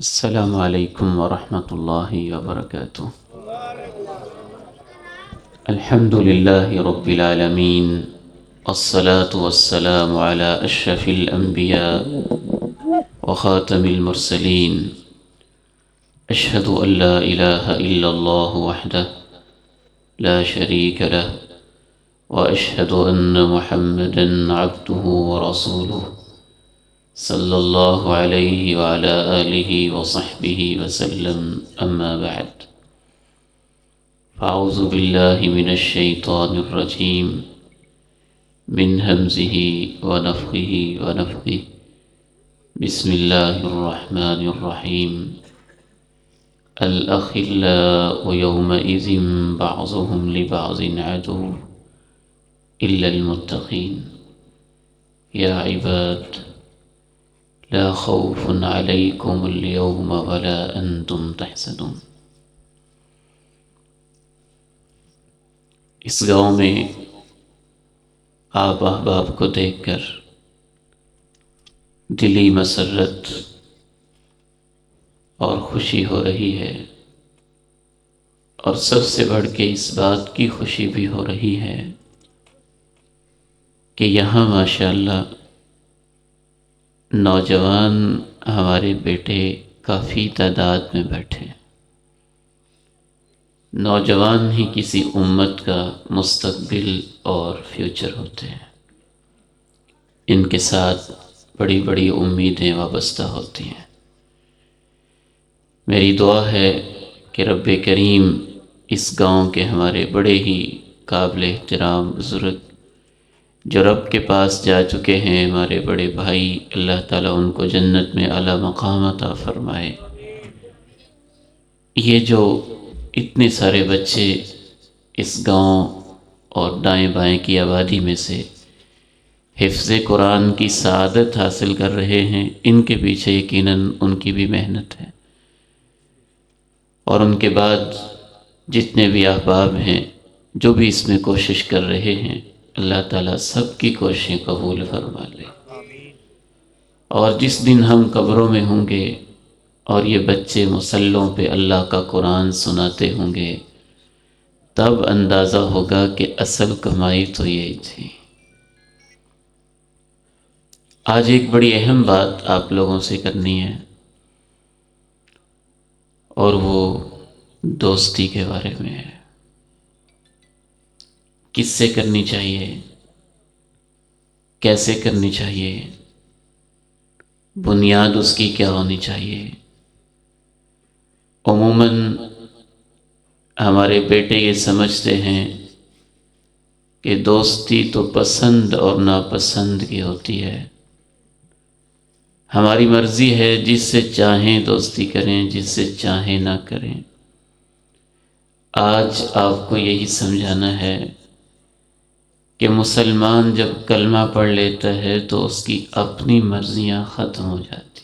السلام علیکم ورحمۃ اللہ وبرکاتہ۔ الحمد للہ رب العالمین، الصلاة والسلام علی اشرف الانبیاء وخاتم المرسلین، اشہد ان لا الہ الا اللہ وحدہ لا شریک لہ واشہد ان محمدا عبدہ ورسولہ صلی اللہ علیہ وعلی آلہ وصحبہ وسلم، اما بعد فاعوذ باللہ من الشیطان الرجیم من ہمزہ ونفخہ ونفثہ، بسم اللہ الرحمن الرحیم۔ الاخلاء یومئذ بعضهم لبعض عدو الا المتقین، یا عباد لا خوف علیکم اليوم ولا انتم تحزنون۔ اس گاؤں میں آپ احباب کو دیکھ کر دلی مسرت اور خوشی ہو رہی ہے، اور سب سے بڑھ کے اس بات کی خوشی بھی ہو رہی ہے کہ یہاں ماشاءاللہ نوجوان ہمارے بیٹے کافی تعداد میں بیٹھے ہیں۔ نوجوان ہی کسی امت کا مستقبل اور فیوچر ہوتے ہیں، ان کے ساتھ بڑی بڑی امیدیں وابستہ ہوتی ہیں۔ میری دعا ہے کہ رب کریم اس گاؤں کے ہمارے بڑے ہی قابل احترام بزرگ جو رب کے پاس جا چکے ہیں، ہمارے بڑے بھائی، اللہ تعالیٰ ان کو جنت میں اعلیٰ مقام عطا فرمائے۔ یہ جو اتنے سارے بچے اس گاؤں اور دائیں بائیں کی آبادی میں سے حفظ قرآن کی سعادت حاصل کر رہے ہیں، ان کے پیچھے یقیناً ان کی بھی محنت ہے، اور ان کے بعد جتنے بھی احباب ہیں جو بھی اس میں کوشش کر رہے ہیں، اللہ تعالیٰ سب کی کوششیں قبول فرما لے۔ اور جس دن ہم قبروں میں ہوں گے اور یہ بچے مصلوں پہ اللہ کا قرآن سناتے ہوں گے، تب اندازہ ہوگا کہ اصل کمائی تو یہی تھی۔ آج ایک بڑی اہم بات آپ لوگوں سے کرنی ہے، اور وہ دوستی کے بارے میں ہے۔ کس سے کرنی چاہیے، کیسے کرنی چاہیے، بنیاد اس کی کیا ہونی چاہیے۔ عموماً ہمارے بیٹے یہ سمجھتے ہیں کہ دوستی تو پسند اور ناپسند کی ہوتی ہے، ہماری مرضی ہے، جس سے چاہیں دوستی کریں، جس سے چاہیں نہ کریں۔ آج آپ کو یہی سمجھانا ہے کہ مسلمان جب کلمہ پڑھ لیتا ہے تو اس کی اپنی مرضیاں ختم ہو جاتی۔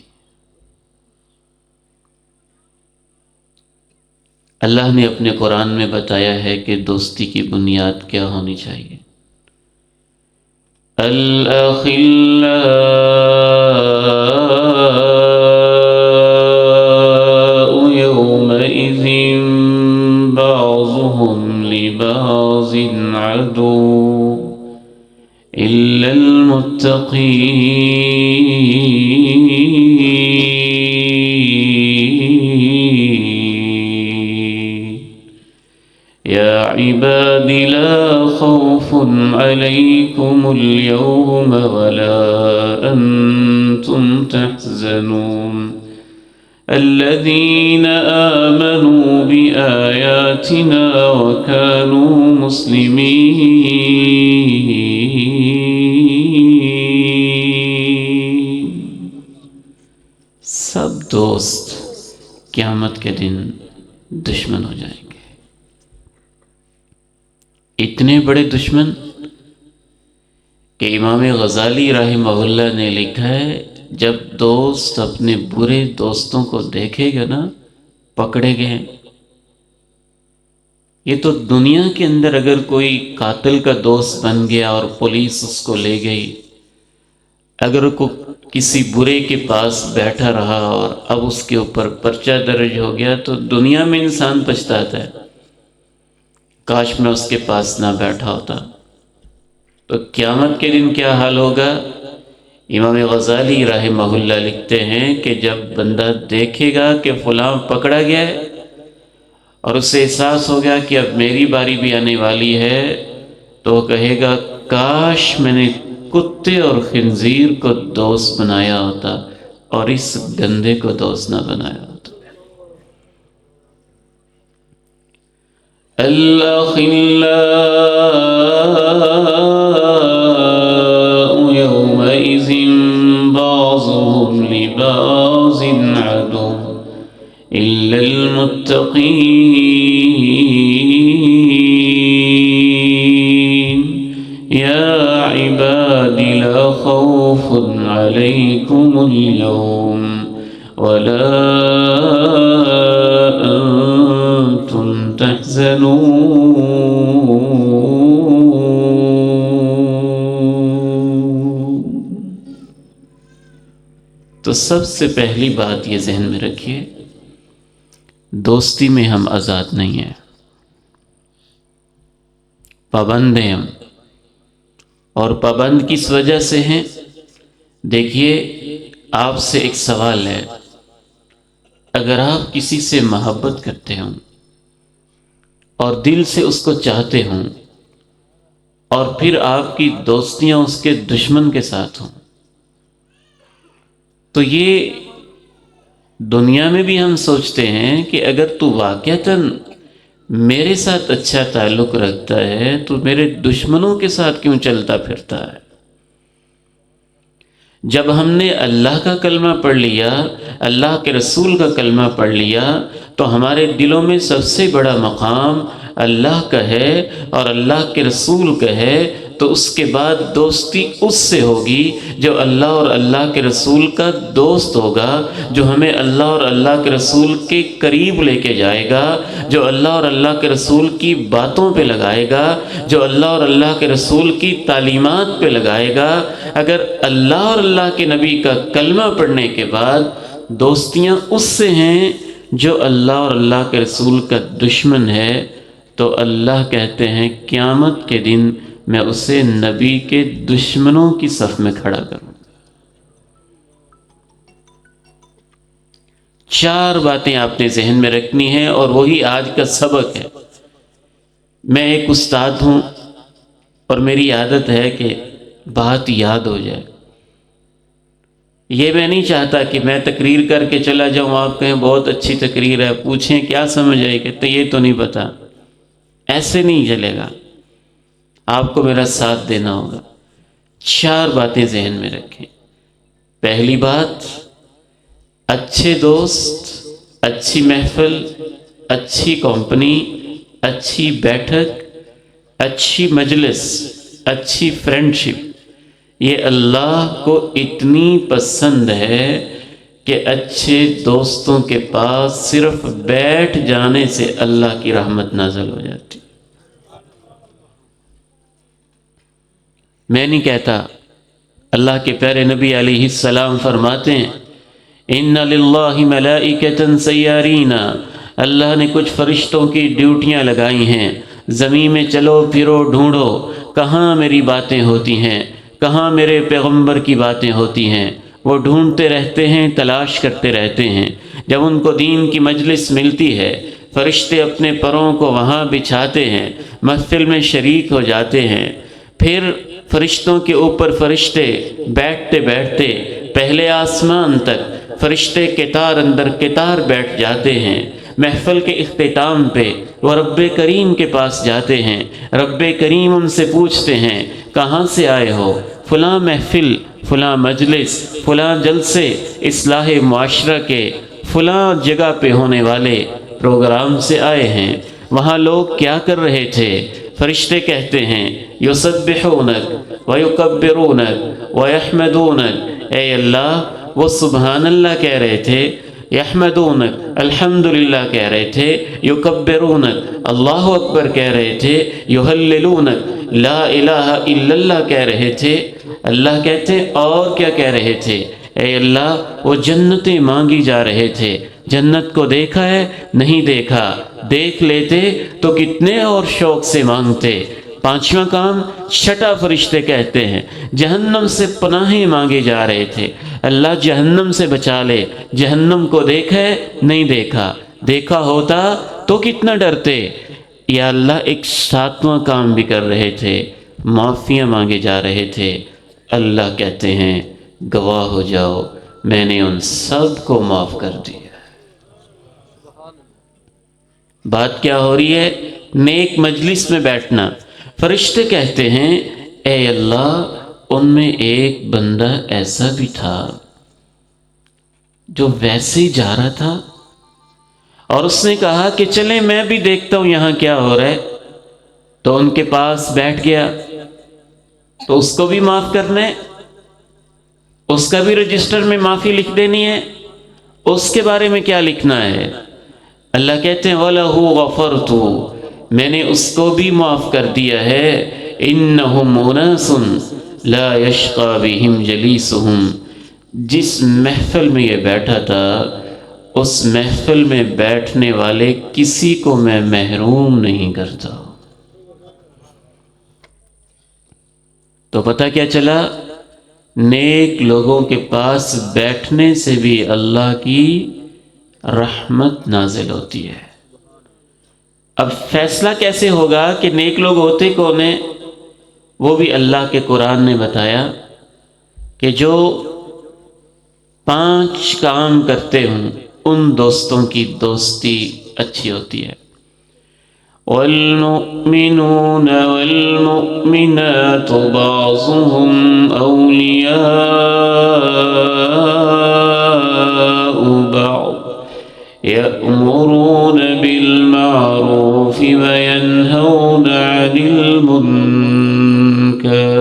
اللہ نے اپنے قرآن میں بتایا ہے کہ دوستی کی بنیاد کیا ہونی چاہیے۔ الأخلاء يومئذ بعضهم لبعض عدو إلا المتقين، يا عباد لا خوف عليكم اليوم ولا أنتم تحزنون، الذين آمنوا بآياتنا وكانوا مسلمين۔ سب دوست قیامت کے دن دشمن ہو جائیں گے، اتنے بڑے دشمن کہ امام غزالی رحمہ اللہ نے لکھا ہے، جب دوست اپنے برے دوستوں کو دیکھے گا نا، پکڑے گئے۔ یہ تو دنیا کے اندر اگر کوئی قاتل کا دوست بن گیا اور پولیس اس کو لے گئی، اگر کسی برے کے پاس بیٹھا رہا اور اب اس کے اوپر پرچہ درج ہو گیا تو دنیا میں انسان پچھتاتا ہے، کاش میں اس کے پاس نہ بیٹھا ہوتا۔ تو قیامت کے دن کیا حال ہوگا؟ امام غزالی رحمہ اللہ لکھتے ہیں کہ جب بندہ دیکھے گا کہ فلاں پکڑا گیا ہے اور اسے احساس ہو گیا کہ اب میری باری بھی آنے والی ہے، تو وہ کہے گا کاش میں نے کتے اور خنزیر کو دوست بنایا ہوتا اور اس گندے کو دوست نہ بنایا ہوتا۔ الأخلاء يومئذ بعضهم لبعض عدو إلا المتقين يا عباد لا خوف عليكم اليوم ولا أنتم تحزنون۔ تو سب سے پہلی بات یہ ذہن میں رکھیے، دوستی میں ہم آزاد نہیں ہیں، پابند ہیں ہم، اور پابند کس وجہ سے ہیں؟ دیکھیے آپ سے ایک سوال ہے، اگر آپ کسی سے محبت کرتے ہوں اور دل سے اس کو چاہتے ہوں اور پھر آپ کی دوستیاں اس کے دشمن کے ساتھ ہوں، تو یہ دنیا میں بھی ہم سوچتے ہیں کہ اگر تو واقعتاً میرے ساتھ اچھا تعلق رکھتا ہے تو میرے دشمنوں کے ساتھ کیوں چلتا پھرتا ہے؟ جب ہم نے اللہ کا کلمہ پڑھ لیا، اللہ کے رسول کا کلمہ پڑھ لیا، تو ہمارے دلوں میں سب سے بڑا مقام اللہ کا ہے اور اللہ کے رسول کا ہے، تو اس کے بعد دوستی اس سے ہوگی جو اللہ اور اللہ کے رسول کا دوست ہوگا، جو ہمیں اللہ اور اللہ کے رسول کے قریب لے کے جائے گا، جو اللہ اور اللہ کے رسول کی باتوں پہ لگائے گا، جو اللہ اور اللہ کے رسول کی تعلیمات پہ لگائے گا۔ اگر اللہ اور اللہ کے نبی کا کلمہ پڑھنے کے بعد دوستیاں اس سے ہیں جو اللہ اور اللہ کے رسول کا دشمن ہے، تو اللہ کہتے ہیں قیامت کے دن میں اسے نبی کے دشمنوں کی صف میں کھڑا کروں۔ 4 باتیں آپ نے ذہن میں رکھنی ہیں اور وہی آج کا سبق ہے۔ میں ایک استاد ہوں اور میری عادت ہے کہ بات یاد ہو جائے۔ یہ میں نہیں چاہتا کہ میں تقریر کر کے چلا جاؤں، آپ کہیں بہت اچھی تقریر ہے، پوچھیں کیا سمجھ آئی، کہ تو یہ تو نہیں پتا۔ ایسے نہیں چلے گا، آپ کو میرا ساتھ دینا ہوگا۔ 4 باتیں ذہن میں رکھیں۔ پہلی بات، اچھے دوست، اچھی محفل، اچھی کمپنی، اچھی بیٹھک، اچھی مجلس، اچھی فرینڈشپ، یہ اللہ کو اتنی پسند ہے کہ اچھے دوستوں کے پاس صرف بیٹھ جانے سے اللہ کی رحمت نازل ہو جاتی۔ میں نہیں کہتا، اللہ کے پیارے نبی علیہ السلام فرماتے ہیں ان للہ ملائکۃ سیارین، اللہ نے کچھ فرشتوں کی ڈیوٹیاں لگائی ہیں، زمین میں چلو پھرو ڈھونڈو کہاں میری باتیں ہوتی ہیں، کہاں میرے پیغمبر کی باتیں ہوتی ہیں۔ وہ ڈھونڈتے رہتے ہیں، تلاش کرتے رہتے ہیں۔ جب ان کو دین کی مجلس ملتی ہے، فرشتے اپنے پروں کو وہاں بچھاتے ہیں، محفل میں شریک ہو جاتے ہیں، پھر فرشتوں کے اوپر فرشتے بیٹھتے بیٹھتے پہلے آسمان تک فرشتے قطار اندر قطار بیٹھ جاتے ہیں۔ محفل کے اختتام پہ وہ رب کریم کے پاس جاتے ہیں، رب کریم ان سے پوچھتے ہیں کہاں سے آئے ہو؟ فلاں محفل، فلاں مجلس، فلاں جلسے اصلاح معاشرہ کے فلاں جگہ پہ ہونے والے پروگرام سے آئے ہیں۔ وہاں لوگ کیا کر رہے تھے؟ فرشتے کہتے ہیں یسبحونک ویکبرونک ویحمدونک، اے اللہ وہ سبحان اللہ کہہ رہے تھے، یحمدونک الحمدللہ کہہ رہے تھے، یکبرونک اللہ اکبر کہہ رہے تھے، یہللونک لا الہ الا اللہ کہہ رہے تھے۔ اللہ کہتے اور کیا کہہ رہے تھے؟ اے اللہ وہ جنتیں مانگی جا رہے تھے، جنت کو دیکھا ہے؟ نہیں دیکھا، دیکھ لیتے تو کتنے اور شوق سے مانگتے۔ پانچواں کام، چھٹا فرشتے کہتے ہیں جہنم سے پناہیں مانگے جا رہے تھے، اللہ جہنم سے بچا لے۔ جہنم کو دیکھا ہے؟ نہیں دیکھا، دیکھا ہوتا تو کتنا ڈرتے۔ یا اللہ ایک ساتواں کام بھی کر رہے تھے، معافیاں مانگے جا رہے تھے۔ اللہ کہتے ہیں گواہ ہو جاؤ میں نے ان سب کو معاف کر دیا۔ بات کیا ہو رہی ہے؟ نیک مجلس میں بیٹھنا۔ فرشتے کہتے ہیں اے اللہ ان میں ایک بندہ ایسا بھی تھا جو ویسے ہی جا رہا تھا اور اس نے کہا کہ چلیں میں بھی دیکھتا ہوں یہاں کیا ہو رہا ہے، تو ان کے پاس بیٹھ گیا، تو اس کو بھی معاف کرنا ہے، اس کا بھی رجسٹر میں معافی لکھ دینی ہے۔ اس کے بارے میں کیا لکھنا ہے؟ اللہ کہتے ہیں وَلَهُ غَفَرْتُ، میں نے اس کو بھی معاف کر دیا ہے۔ إِنَّهُمْ أُنَاسٌ لَا يَشْقَى بِهِمْ جَلِيسُهُمْ، جس محفل میں یہ بیٹھا تھا اس محفل میں بیٹھنے والے کسی کو میں محروم نہیں کرتا۔ تو پتہ کیا چلا؟ نیک لوگوں کے پاس بیٹھنے سے بھی اللہ کی رحمت نازل ہوتی ہے۔ اب فیصلہ کیسے ہوگا کہ نیک لوگ ہوتے کون ہیں؟ وہ بھی اللہ کے قرآن نے بتایا کہ جو 5 کام کرتے ہوں ان دوستوں کی دوستی اچھی ہوتی ہے۔ والمؤمنون والمؤمنات بعضهم أولياء بعض يأمرون بالمعروف وينهون عن المنكر۔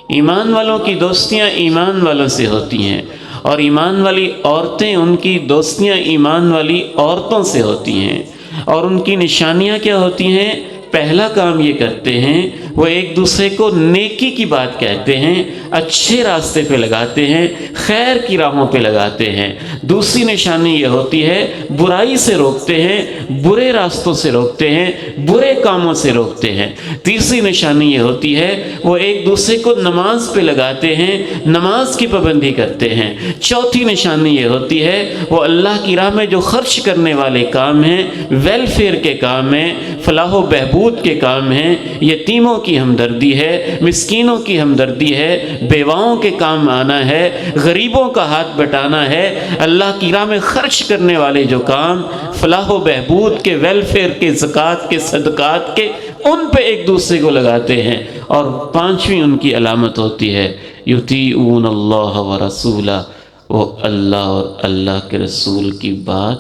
ایمان والوں کی دوستیاں ایمان والوں سے ہوتی ہیں، اور ایمان والی عورتیں ان کی دوستیاں ایمان والی عورتوں سے ہوتی ہیں۔ اور ان کی نشانیاں کیا ہوتی ہیں؟ پہلا کام یہ کرتے ہیں وہ ایک دوسرے کو نیکی کی بات کہتے ہیں، اچھے راستے پہ لگاتے ہیں، خیر کی راہوں پہ لگاتے ہیں۔ دوسری نشانی یہ ہوتی ہے برائی سے روکتے ہیں، برے راستوں سے روکتے ہیں، برے کاموں سے روکتے ہیں۔ تیسری نشانی یہ ہوتی ہے وہ ایک دوسرے کو نماز پہ لگاتے ہیں، نماز کی پابندی کرتے ہیں۔ چوتھی نشانی یہ ہوتی ہے وہ اللہ کی راہ میں جو خرچ کرنے والے کام ہیں، ویلفیئر کے کام ہیں، فلاح و بہبود کے کام ہیں، یتیموں کی ہمدردی ہے، مسکینوں کی ہمدردی ہے، بیواؤں کے کام آنا ہے، غریبوں کا ہاتھ بٹانا ہے۔ اللہ کی راہ میں خرچ کرنے والے جو کام فلاح و بہبود کے، ویلفیئر کے، زکوٰۃ کے، صدقات کے، ان پہ ایک دوسرے کو لگاتے ہیں۔ اور 5ویں ان کی علامت ہوتی ہے یطیعون اللہ ورسولہ، وہ اللہ اور اللہ کے رسول کی بات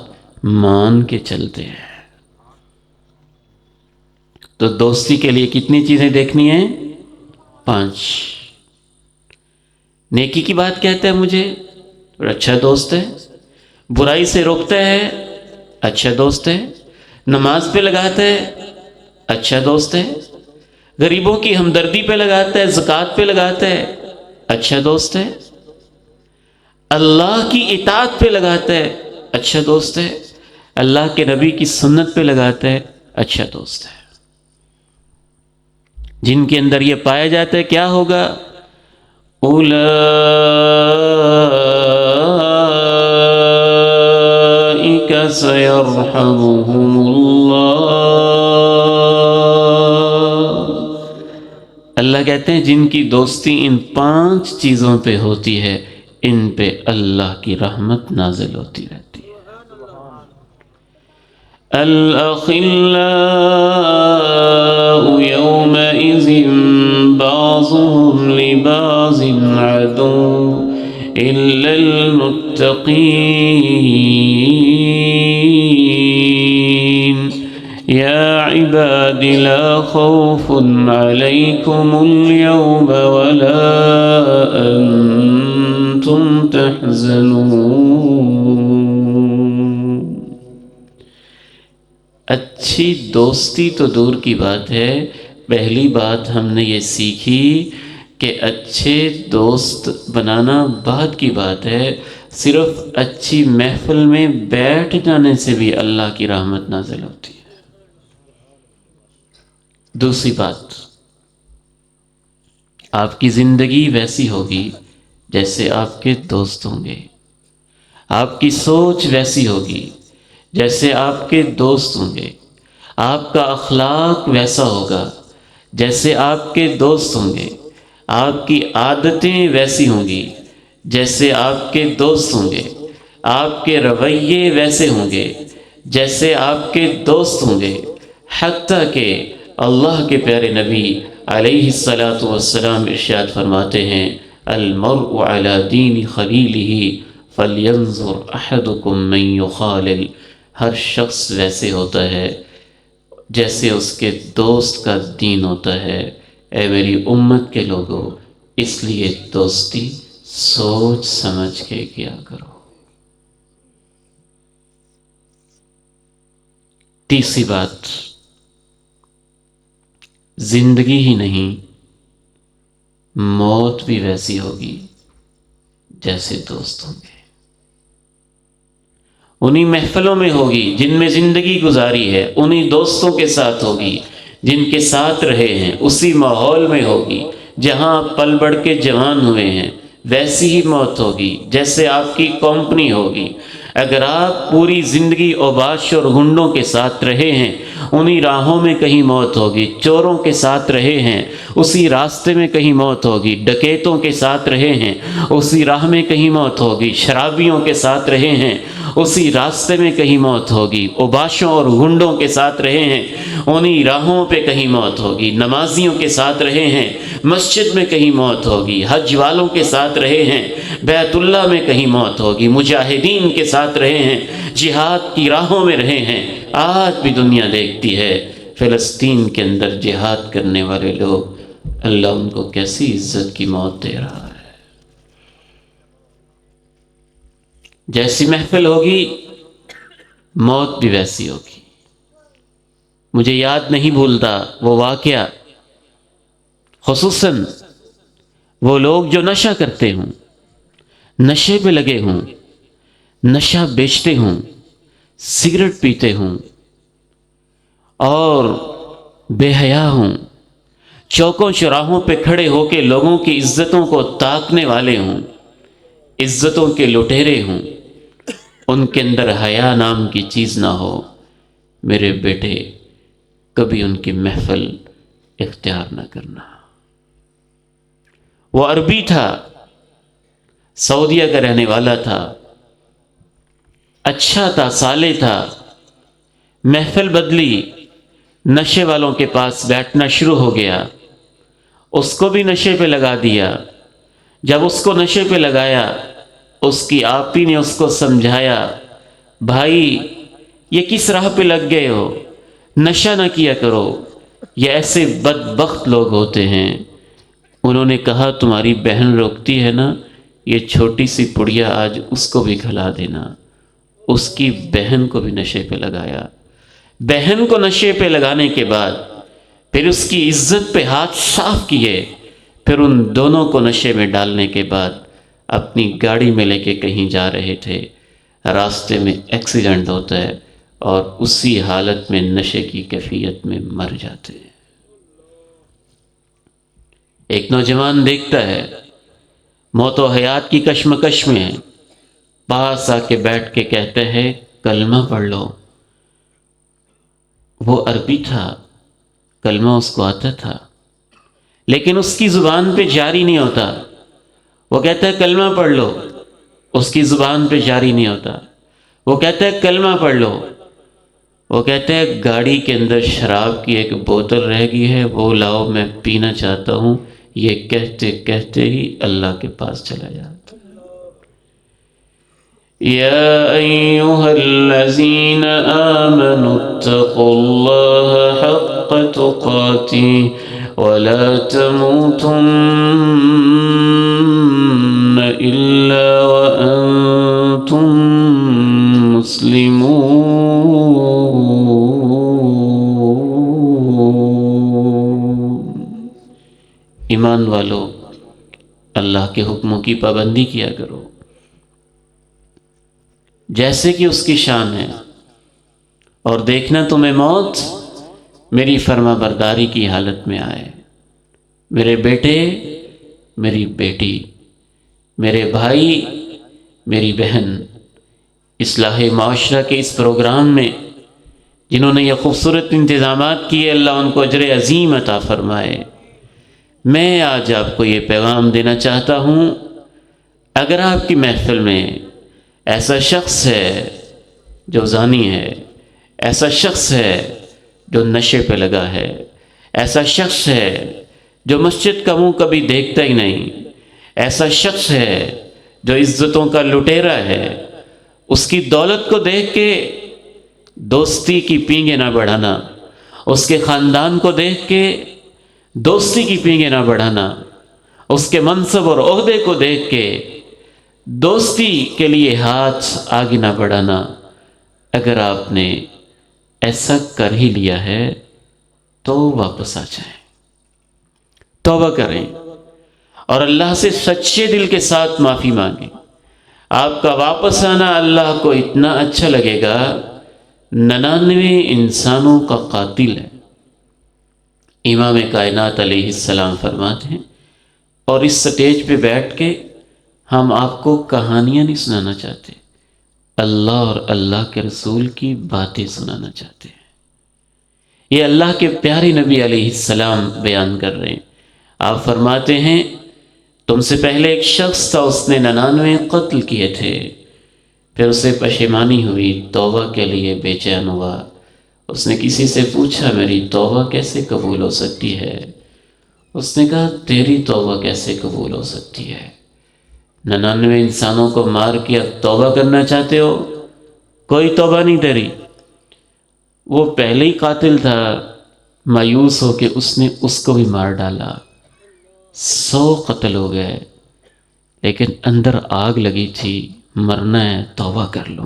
مان کے چلتے ہیں۔ تو دوستی کے لیے کتنی چیزیں دیکھنی ہیں؟ 5۔ نیکی کی بات کہتا ہے مجھے، اچھا دوست ہے۔ برائی سے روکتا ہے، اچھا دوست ہے۔ نماز پہ لگاتا ہے، اچھا دوست ہے۔ غریبوں کی ہمدردی پہ لگاتا ہے، زکوٰۃ پہ لگاتا ہے، اچھا دوست ہے۔ اللہ کی اطاعت پہ لگاتا ہے، اچھا دوست ہے۔ اللہ کے نبی کی سنت پہ لگاتا ہے، اچھا دوست ہے۔ جن کے اندر یہ پایا جاتا ہے کیا ہوگا؟ اولئک سیرحمهم اللہ کہتے ہیں جن کی دوستی ان 5 چیزوں پہ ہوتی ہے، ان پہ اللہ کی رحمت نازل ہوتی رہتی ہے۔ الأخلاء يومئذ بعضهم لبعض عدو إلا المتقين يا عباد لا خوف عليكم اليوم ولا أنتم تحزنون۔ اچھی دوستی تو دور کی بات ہے، پہلی بات ہم نے یہ سیکھی کہ اچھے دوست بنانا بعد کی بات ہے، صرف اچھی محفل میں بیٹھ جانے سے بھی اللہ کی رحمت نازل ہوتی ہے۔ دوسری بات، آپ کی زندگی ویسی ہوگی جیسے آپ کے دوست ہوں گے، آپ کی سوچ ویسی ہوگی جیسے آپ کے دوست ہوں گے، آپ کا اخلاق ویسا ہوگا جیسے آپ کے دوست ہوں گے، آپ کی عادتیں ویسی ہوں گی جیسے آپ کے دوست ہوں گے، آپ کے رویے ویسے ہوں گے جیسے آپ کے دوست ہوں گے، حتیٰ کہ اللہ کے پیارے نبی علیہ الصلاۃ والسلام ارشاد فرماتے ہیں، المرء علی دین خلیلہ فلینظر احدکم من یخالل، ہر شخص ویسے ہوتا ہے جیسے اس کے دوست کا دین ہوتا ہے۔ اے میری امت کے لوگوں، اس لیے دوستی سوچ سمجھ کے کیا کرو۔ تیسری بات، زندگی ہی نہیں، موت بھی ویسی ہوگی جیسے دوست ہوں گے۔ انہی محفلوں میں ہوگی جن میں زندگی گزاری ہے، انہی دوستوں کے ساتھ ہوگی جن کے ساتھ رہے ہیں، اسی ماحول میں ہوگی جہاں آپ پل بڑھ کے جوان ہوئے ہیں، ویسی ہی موت ہوگی جیسے آپ کی کمپنی ہوگی۔ اگر آپ پوری زندگی اوباش اور گنڈوں کے ساتھ رہے ہیں، انہی راہوں میں کہیں موت ہوگی، چوروں کے ساتھ رہے ہیں اسی راستے میں کہیں موت ہوگی، ڈکیتوں کے ساتھ رہے ہیں اسی راہ میں کہیں موت ہوگی، شرابیوں کے ساتھ رہے ہیں اسی راستے میں کہیں موت ہوگی، اوباشوں اور گنڈوں کے ساتھ رہے ہیں انہی راہوں پہ کہیں موت ہوگی، نمازیوں کے ساتھ رہے ہیں مسجد میں کہیں موت ہوگی، حج والوں کے ساتھ رہے ہیں بیت اللہ میں کہیں موت ہوگی، مجاہدین کے ساتھ رہے ہیں، جہاد کی راہوں میں رہے ہیں۔ آج بھی دنیا دیکھتی ہے فلسطین کے اندر جہاد کرنے والے لوگ، اللہ ان کو کیسی عزت کی موت دے رہا ہے۔ جیسی محفل ہوگی موت بھی ویسی ہوگی۔ مجھے یاد نہیں بھولتا وہ واقعہ، خصوصاً وہ لوگ جو نشہ کرتے ہوں، نشے پہ لگے ہوں، نشہ بیچتے ہوں، سگریٹ پیتے ہوں اور بے حیا ہوں، چوکوں چوراہوں پہ کھڑے ہو کے لوگوں کی عزتوں کو تاکنے والے ہوں، عزتوں کے لٹیرے ہوں، ان کے اندر حیا نام کی چیز نہ ہو، میرے بیٹے کبھی ان کی محفل اختیار نہ کرنا۔ وہ عربی تھا، سعودیہ کا رہنے والا تھا، اچھا تھا، صالح تھا، محفل بدلی، نشے والوں کے پاس بیٹھنا شروع ہو گیا، اس کو بھی نشے پہ لگا دیا۔ جب اس کو نشے پہ لگایا، اس کی آپی نے اس کو سمجھایا، بھائی یہ کس راہ پہ لگ گئے ہو، نشہ نہ کیا کرو، یہ ایسے بدبخت لوگ ہوتے ہیں۔ انہوں نے کہا تمہاری بہن روکتی ہے نا، یہ چھوٹی سی پڑیا آج اس کو بھی کھلا دینا۔ اس کی بہن کو بھی نشے پہ لگایا۔ بہن کو نشے پہ لگانے کے بعد پھر اس کی عزت پہ ہاتھ صاف کیے، پھر ان دونوں کو نشے میں ڈالنے کے بعد اپنی گاڑی میں لے کے کہیں جا رہے تھے، راستے میں ایکسیڈنٹ ہوتا ہے اور اسی حالت میں نشے کی کیفیت میں مر جاتے ہیں۔ ایک نوجوان دیکھتا ہے موت و حیات کی کشمکش میں، پاس آ کے بیٹھ کے کہتے ہیں کلمہ پڑھ لو۔ وہ عربی تھا، کلمہ اس کو آتا تھا، لیکن اس کی زبان پہ جاری نہیں ہوتا۔ وہ کہتا ہے کلمہ پڑھ لو، اس کی زبان پہ جاری نہیں ہوتا۔ وہ کہتا ہے کلمہ پڑھ لو، وہ کہتا ہے گاڑی کے اندر شراب کی ایک بوتل رہ گئی ہے، وہ لاؤ میں پینا چاہتا ہوں۔ یہ کہتے کہتے ہی اللہ کے پاس چلا جاتا۔ یا ایھا الذین آمنوا اتقوا اللہ حق تقاتہ ولا تموتن الا وانتم مسلمون۔ ایمان والو، اللہ کے حکموں کی پابندی کیا کرو جیسے کہ اس کی شان ہے، اور دیکھنا تمہیں موت میری فرما برداری کی حالت میں آئے۔ میرے بیٹے، میری بیٹی، میرے بھائی، میری بہن، اصلاح معاشرہ کے اس پروگرام میں جنہوں نے یہ خوبصورت انتظامات کیے، اللہ ان کو اجر عظیم عطا فرمائے۔ میں آج آپ کو یہ پیغام دینا چاہتا ہوں، اگر آپ کی محفل میں ایسا شخص ہے جو زانی ہے، ایسا شخص ہے جو نشے پہ لگا ہے، ایسا شخص ہے جو مسجد کا منہ کبھی دیکھتا ہی نہیں، ایسا شخص ہے جو عزتوں کا لٹیرا ہے، اس کی دولت کو دیکھ کے دوستی کی پینگیں نہ بڑھانا، اس کے خاندان کو دیکھ کے دوستی کی پینگیں نہ بڑھانا، اس کے منصب اور عہدے کو دیکھ کے دوستی کے لیے ہاتھ آگے نہ بڑھانا۔ اگر آپ نے ایسا کر ہی لیا ہے تو واپس آ جائیں، توبہ کریں اور اللہ سے سچے دل کے ساتھ معافی مانگیں۔ آپ کا واپس آنا اللہ کو اتنا اچھا لگے گا۔ 99 انسانوں کا قاتل ہے، امام کائنات علیہ السلام فرماتے ہیں، اور اس سٹیج پہ بیٹھ کے ہم آپ کو کہانیاں نہیں سنانا چاہتے، اللہ اور اللہ کے رسول کی باتیں سنانا چاہتے ہیں۔ یہ اللہ کے پیارے نبی علیہ السلام بیان کر رہے ہیں۔ آپ فرماتے ہیں، تم سے پہلے ایک شخص تھا، اس نے 99 قتل کیے تھے، پھر اسے پشیمانی ہوئی، توبہ کے لیے بے چین ہوا۔ اس نے کسی سے پوچھا، میری توبہ کیسے قبول ہو سکتی ہے؟ اس نے کہا، تیری توبہ کیسے قبول ہو سکتی ہے؟ 99 انسانوں کو مار کے اب توبہ کرنا چاہتے ہو؟ کوئی توبہ نہیں تیری۔ وہ پہلے ہی قاتل تھا، مایوس ہو کے اس نے اس کو بھی مار ڈالا، 100 قتل ہو گئے، لیکن اندر آگ لگی تھی، مرنا ہے توبہ کر لو۔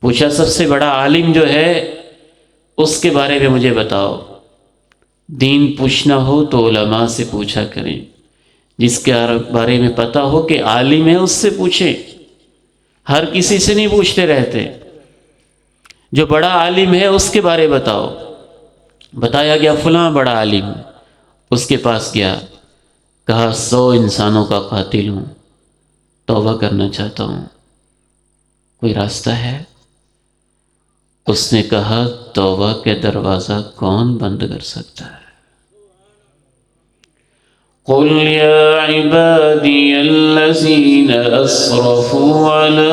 پوچھا، سب سے بڑا عالم جو ہے اس کے بارے میں مجھے بتاؤ۔ دین پوچھنا ہو تو علماء سے پوچھا کریں، جس کے بارے میں پتہ ہو کہ عالم ہے اس سے پوچھیں، ہر کسی سے نہیں پوچھتے رہتے۔ جو بڑا عالم ہے اس کے بارے بتاؤ۔ بتایا گیا فلاں بڑا عالم، اس کے پاس گیا، کہا 100 انسانوں کا قاتل ہوں، توبہ کرنا چاہتا ہوں، کوئی راستہ ہے؟ اس نے کہا، توبہ کے دروازہ کون بند کر سکتا ہے؟ قل یا عبادی الذین اسرفوا علی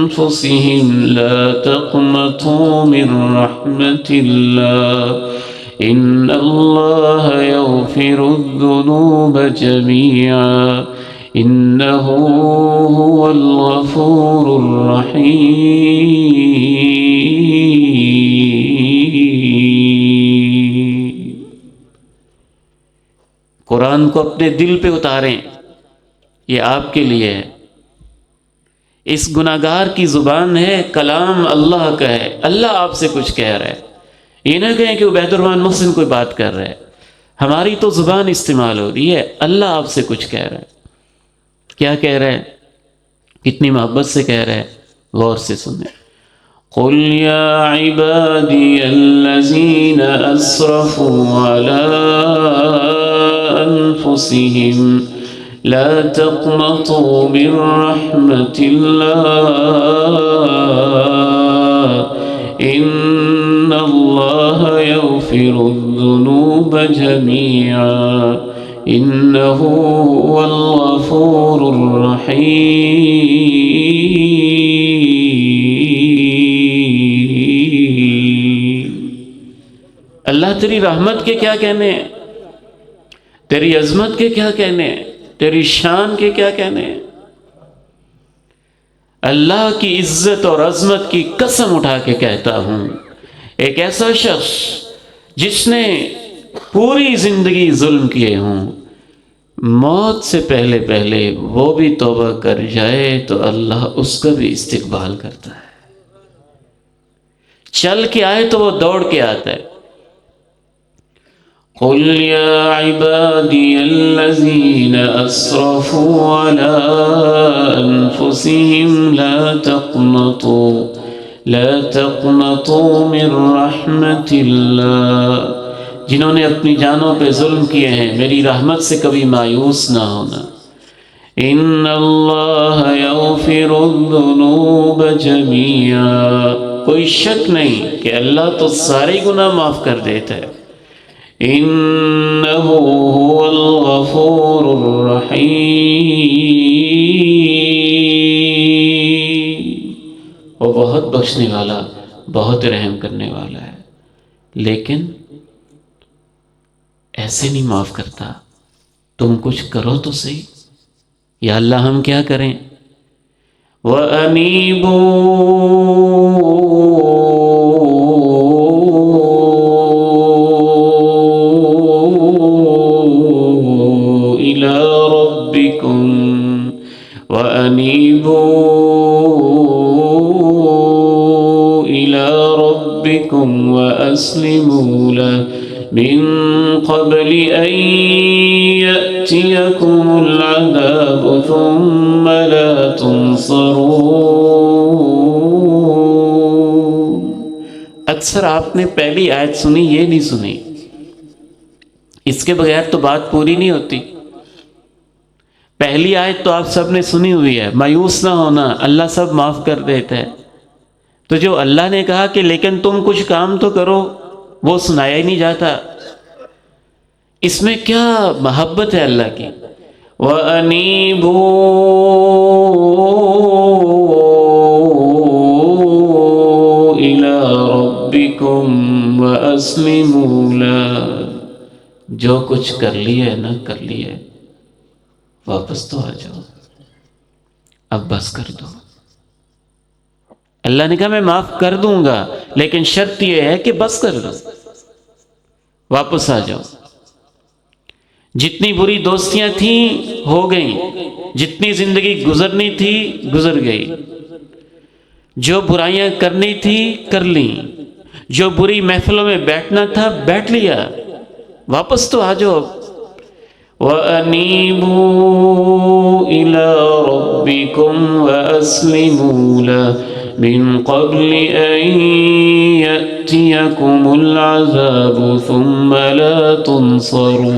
انفسهم لا تقنطوا من رحمت اللہ ان اللہ یغفر الذنوب جميعا انه هو الغفور الرحیم۔ قرآن کو اپنے دل پہ اتاریں، یہ آپ کے لیے ہے۔ اس گناہگار کی زبان ہے، کلام اللہ کا ہے، اللہ آپ سے کچھ کہہ رہا ہے۔ یہ نہ کہیں کہ عبید الرحمن محسن کوئی بات کر رہا ہے، ہماری تو زبان استعمال ہو رہی ہے، اللہ آپ سے کچھ کہہ رہا ہے۔ کیا کہہ رہا ہے؟ کتنی محبت سے کہہ رہا ہے، غور سے سنیں۔ قل یا عبادی الذین اسرفوا علی انفسهم لا تقنطوا من رحمت اللہ ان اللہ یغفر الذنوب جميعا انه هو الغفور الرحیم۔ اللہ تیری رحمت کے کیا کہنے ہیں، تیری عظمت کے کیا کہنے ہیں، تیری شان کے کیا کہنے ہیں۔ اللہ کی عزت اور عظمت کی قسم اٹھا کے کہتا ہوں، ایک ایسا شخص جس نے پوری زندگی ظلم کیے ہوں، موت سے پہلے پہلے وہ بھی توبہ کر جائے تو اللہ اس کا بھی استقبال کرتا ہے۔ چل کے آئے تو وہ دوڑ کے آتا ہے۔ قل يا عبادي الذين أسرفوا على أنفسهم لا تقنطوا من رحمة الله، جنہوں نے اپنی جانوں پہ ظلم کیے ہیں میری رحمت سے کبھی مایوس نہ ہونا۔ ان اللہ یغفر الذنوب جمیعا، کوئی شک نہیں کہ اللہ تو سارے گناہ معاف کر دیتا ہے۔ انہ هو الغفور الرحیم، وہ بہت بخشنے والا، بہت رحم کرنے والا ہے، لیکن ایسے نہیں معاف کرتا، تم کچھ کرو تو صحیح۔ یا اللہ ہم کیا کریں؟ وَأَنِيبُوا إِلَىٰ رَبِّكُمْ وَأَسْلِمُوا لَهُ مِن قَبْلِ أَن يَأْتِيَكُمُ الْعَذَابُ ثُمَّ لَا تُنصَرُونَ۔ اکثر آپ نے پہلی آیت سنی، یہ نہیں سنی، اس کے بغیر تو بات پوری نہیں ہوتی۔ پہلی آیت تو آپ سب نے سنی ہوئی ہے، مایوس نہ ہونا، اللہ سب معاف کر دیتا ہے۔ تو جو اللہ نے کہا کہ لیکن تم کچھ کام تو کرو، وہ سنایا ہی نہیں جاتا۔ اس میں کیا محبت ہے اللہ کی؟ وَأَنِيبُوا إِلَىٰ رَبِّكُمْ وَأَسْلِمُوا لَهُ، جو کچھ کر لیا ہے نا کر لیا ہے، واپس تو آ جاؤ، اب بس کر دو۔ اللہ نے کہا میں معاف کر دوں گا، لیکن شرط یہ ہے کہ بس کر دو، واپس آ جاؤ۔ جتنی بری دوستیاں تھیں ہو گئیں، جتنی زندگی گزرنی تھی گزر گئی، جو برائیاں کرنی تھی کر لیں، جو بری محفلوں میں بیٹھنا تھا بیٹھ لیا، واپس تو آ جاؤ۔ وَأَنِيبُوا إِلَىٰ رَبِّكُمْ وَأَسْلِمُوا لَهُ مِن قَبْلِ أَن يَأْتِيَكُمُ الْعَذَابُ ثُمَّ لَا تُنصَرُونَ،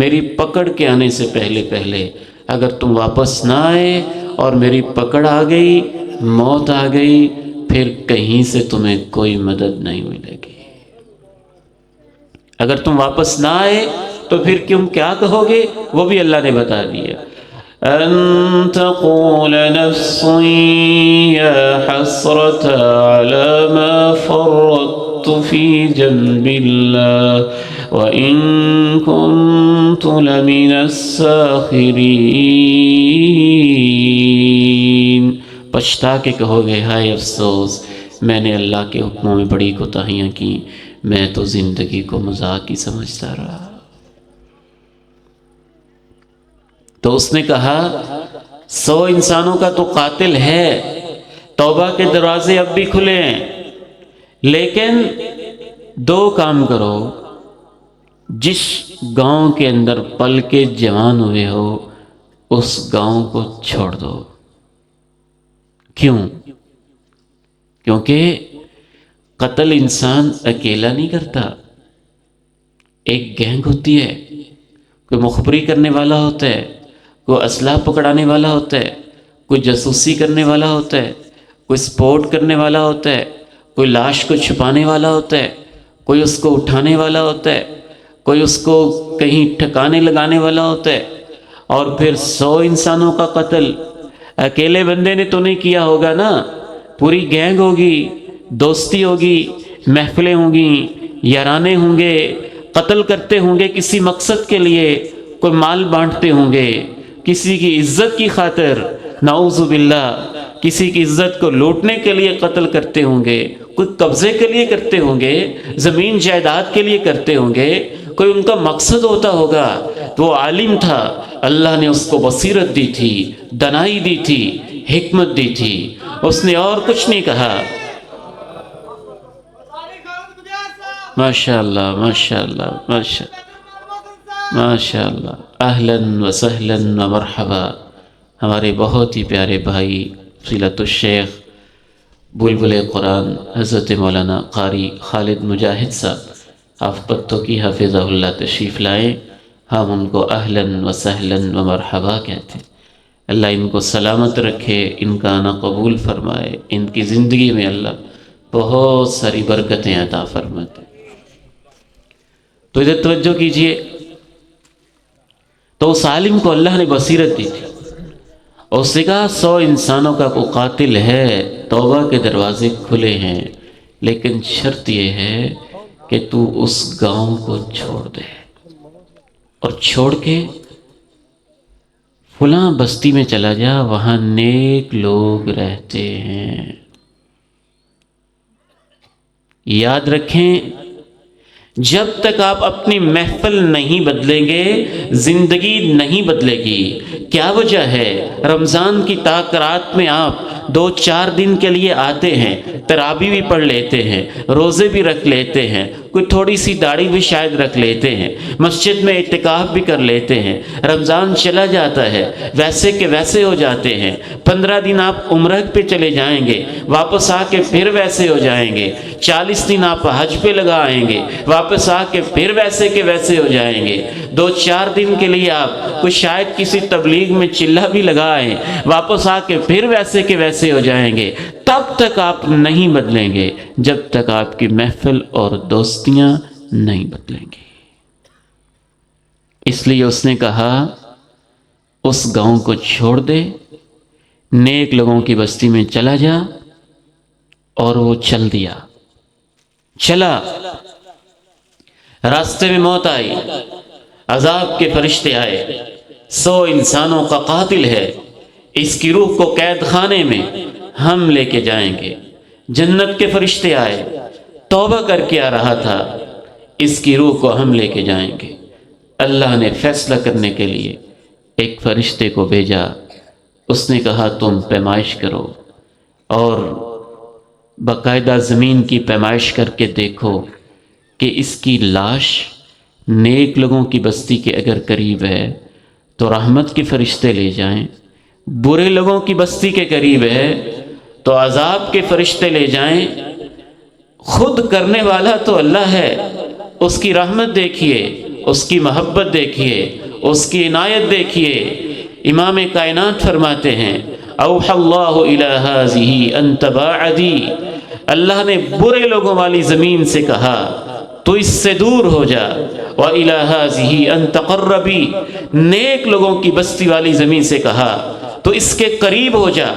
میری پکڑ کے آنے سے پہلے پہلے اگر تم واپس نہ آئے اور میری پکڑ آ گئی، موت آ گئی، پھر کہیں سے تمہیں کوئی مدد نہیں ملے گی۔ اگر تم واپس نہ آئے تو پھر کیا کہو گے، وہ بھی اللہ نے بتا دیا۔ ان تقول نفس یا حسرة على ما فرطت في جنب الله وإن كنت لمن الساخرين، پچھتا کے کہو گے ہائے افسوس، میں نے اللہ کے حکموں میں بڑی کوتاہیاں کی، میں تو زندگی کو مذاق ہی سمجھتا رہا۔ تو اس نے کہا 100 انسانوں کا تو قاتل ہے، توبہ کے دروازے اب بھی کھلے ہیں، لیکن 2 کام کرو، جس گاؤں کے اندر پل کے جوان ہوئے ہو اس گاؤں کو چھوڑ دو۔ کیوں؟ کیونکہ قتل انسان اکیلا نہیں کرتا، ایک گینگ ہوتی ہے، کوئی مخبری کرنے والا ہوتا ہے، کوئی اسلحہ پکڑانے والا ہوتا ہے، کوئی جاسوسی کرنے والا ہوتا ہے، کوئی سپورٹ کرنے والا ہوتا ہے، کوئی لاش کو چھپانے والا ہوتا ہے، کوئی اس کو اٹھانے والا ہوتا ہے، کوئی اس کو کہیں ٹھکانے لگانے والا ہوتا ہے، اور پھر 100 انسانوں کا قتل اکیلے بندے نے تو نہیں کیا ہوگا نا، پوری گینگ ہوگی، دوستی ہوگی، محفلیں ہوں گی، یارانے ہوں گے، قتل کرتے ہوں گے کسی مقصد کے لیے، کوئی مال بانٹتے ہوں گے، کسی کی عزت کی خاطر، نعوذ باللہ کسی کی عزت کو لوٹنے کے لیے قتل کرتے ہوں گے، کوئی قبضے کے لیے کرتے ہوں گے، زمین جائیداد کے لیے کرتے ہوں گے، کوئی ان کا مقصد ہوتا ہوگا۔ تو وہ عالم تھا، اللہ نے اس کو بصیرت دی تھی، دانائی دی تھی، حکمت دی تھی، اس نے اور کچھ نہیں کہا۔ ماشاء اللہ ماشاء اللہ ماشاء اللہ، اہلاً و سہلاً و مرحبا۔ ہمارے بہت ہی پیارے بھائی فضیلت الشیخ بلبل قرآن حضرت مولانا قاری خالد مجاہد صاحب آف پتوں کی حافظہ اللہ تشریف لائے، ہم ان کو اہلاً و سہلاً و مرحبا کہتے ہیں۔ اللہ ان کو سلامت رکھے، ان کا آنا قبول فرمائے، ان کی زندگی میں اللہ بہت ساری برکتیں عطا فرماتے۔ تو ادھر توجہ کیجئے، تو اس عالم کو اللہ نے بصیرت دی تھی، اور اس نے کہا 100 انسانوں کا کوئی قاتل ہے، توبہ کے دروازے کھلے ہیں، لیکن شرط یہ ہے کہ تو اس گاؤں کو چھوڑ دے، اور چھوڑ کے فلاں بستی میں چلا جا، وہاں نیک لوگ رہتے ہیں۔ یاد رکھیں، جب تک آپ اپنی محفل نہیں بدلیں گے، زندگی نہیں بدلے گی۔ کیا وجہ ہے؟ رمضان کی تاکرات میں آپ 2-4 دن کے لیے آتے ہیں، تراویح بھی پڑھ لیتے ہیں، روزے بھی رکھ لیتے ہیں، کوئی تھوڑی سی داڑھی بھی شاید رکھ لیتے ہیں، مسجد میں اعتکاف بھی کر لیتے ہیں، رمضان چلا جاتا ہے، ویسے کہ ویسے ہو جاتے ہیں۔ 15 دن آپ عمرہ پہ چلے جائیں گے، واپس آ کے پھر ویسے ہو جائیں گے۔ 40 دن آپ حج پہ لگا آئیں گے، واپس آ کے پھر ویسے کے ویسے ہو جائیں گے۔ 2-4 دن کے لیے آپ کوئی شاید کسی تبلیغ میں چلہ بھی لگائیں، واپس آ کے پھر ویسے کے ویسے ہو جائیں گے۔ تب تک آپ نہیں بدلیں گے جب تک آپ کی محفل اور دوستیاں نہیں بدلیں گی۔ اس لیے اس نے کہا اس گاؤں کو چھوڑ دے، نیک لوگوں کی بستی میں چلا جا، اور وہ چل دیا، چلا۔ راستے میں موت آئی، عذاب کے فرشتے آئے، 100 انسانوں کا قاتل ہے، اس کی روح کو قید خانے میں ہم لے کے جائیں گے۔ جنت کے فرشتے آئے، توبہ کر کے آ رہا تھا، اس کی روح کو ہم لے کے جائیں گے۔ اللہ نے فیصلہ کرنے کے لیے ایک فرشتے کو بھیجا، اس نے کہا تم پیمائش کرو، اور باقاعدہ زمین کی پیمائش کر کے دیکھو کہ اس کی لاش نیک لوگوں کی بستی کے اگر قریب ہے تو رحمت کے فرشتے لے جائیں، برے لوگوں کی بستی کے قریب ہے تو عذاب کے فرشتے لے جائیں۔ خود کرنے والا تو اللہ ہے، اس کی رحمت دیکھیے، اس کی محبت دیکھیے، اس کی عنایت دیکھیے۔ امام کائنات فرماتے ہیں اوحی اللہ الی ہذہ ان تباعدی، اللہ نے برے لوگوں والی زمین سے کہا تو اس سے دور ہو جا، وَإِلَىٰ هَٰذِهِ أَن تَقَرَّبِي، نیک لوگوں کی بستی والی زمین سے کہا تو اس کے قریب ہو جا۔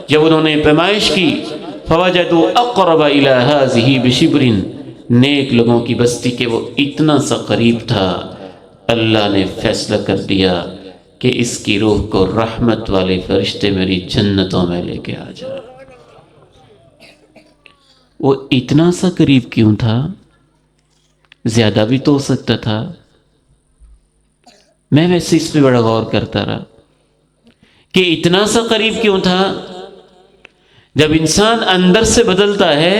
جب انہوں نے پیمائش کی فَوَجَدُوا أَقْرَبَ إِلَىٰ هَٰذِهِ بِشِبْرٍ، نیک لوگوں کی بستی کے وہ اتنا سا قریب تھا، اللہ نے فیصلہ کر دیا کہ اس کی روح کو رحمت والے فرشتے میری جنتوں میں لے کے آ جا۔ وہ اتنا سا قریب کیوں تھا؟ زیادہ بھی تو ہو سکتا تھا۔ میں ویسے اس پہ بڑا غور کرتا رہا کہ اتنا سا قریب کیوں تھا۔ جب انسان اندر سے بدلتا ہے،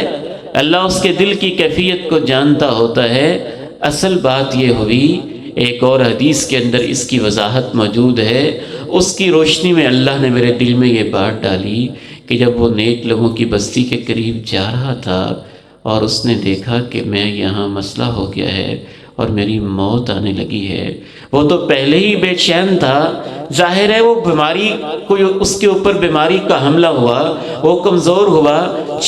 اللہ اس کے دل کی کیفیت کو جانتا ہوتا ہے۔ اصل بات یہ ہوئی، ایک اور حدیث کے اندر اس کی وضاحت موجود ہے، اس کی روشنی میں اللہ نے میرے دل میں یہ بات ڈالی کہ جب وہ نیک لوگوں کی بستی کے قریب جا رہا تھا اور اس نے دیکھا کہ میں یہاں مسئلہ ہو گیا ہے اور میری موت آنے لگی ہے، وہ تو پہلے ہی بے چین تھا، ظاہر ہے وہ بیماری، کوئی اس کے اوپر بیماری کا حملہ ہوا، وہ کمزور ہوا،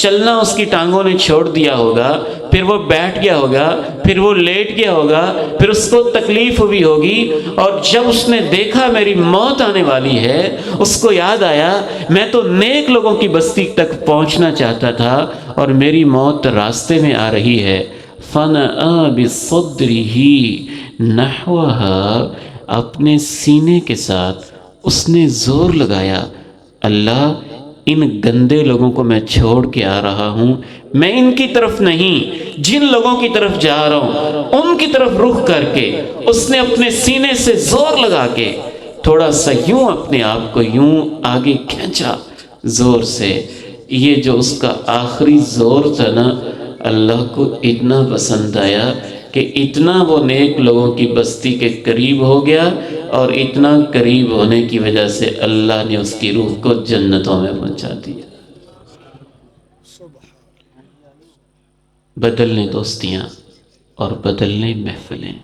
چلنا اس کی ٹانگوں نے چھوڑ دیا ہوگا، پھر وہ بیٹھ گیا ہوگا، پھر وہ لیٹ گیا ہوگا، پھر اس کو تکلیف ہوئی ہوگی، اور جب اس نے دیکھا میری موت آنے والی ہے، اس کو یاد آیا میں تو نیک لوگوں کی بستی تک پہنچنا چاہتا تھا اور میری موت راستے میں آ رہی ہے۔ فَنَأَىٰ بِصَدْرِهِ نَحْوَهَا، اپنے سینے کے ساتھ اس نے زور لگایا، اللہ ان گندے لوگوں کو میں چھوڑ کے آ رہا ہوں، میں ان کی طرف نہیں، جن لوگوں کی طرف جا رہا ہوں ان کی طرف رخ کر کے اس نے اپنے سینے سے زور لگا کے تھوڑا سا یوں اپنے آپ کو یوں آگے کھینچا زور سے۔ یہ جو اس کا آخری زور تھا نا، اللہ کو اتنا پسند آیا کہ اتنا وہ نیک لوگوں کی بستی کے قریب ہو گیا، اور اتنا قریب ہونے کی وجہ سے اللہ نے اس کی روح کو جنتوں میں پہنچا دیا۔ بدلنے دوستیاں اور بدلنے محفلیں۔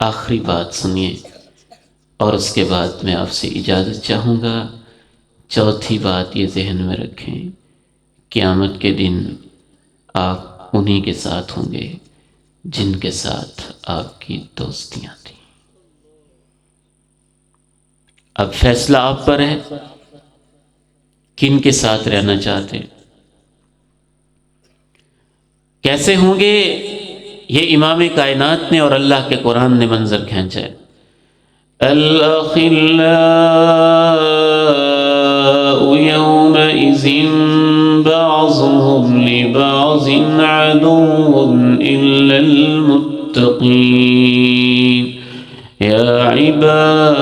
آخری بات سنیے اور اس کے بعد میں آپ سے اجازت چاہوں گا۔ چوتھی بات یہ ذہن میں رکھیں، قیامت کے دن آپ انہی کے ساتھ ہوں گے جن کے ساتھ آپ کی دوستیاں تھیں۔ اب فیصلہ آپ پر ہے، کن کے ساتھ رہنا چاہتے ہیں، کیسے ہوں گے۔ یہ امام کائنات نے اور اللہ کے قرآن نے منظر کھینچا ہے۔ الأخلاء يومئذ بعضهم لبعض عدو إلا المتقين يا عباد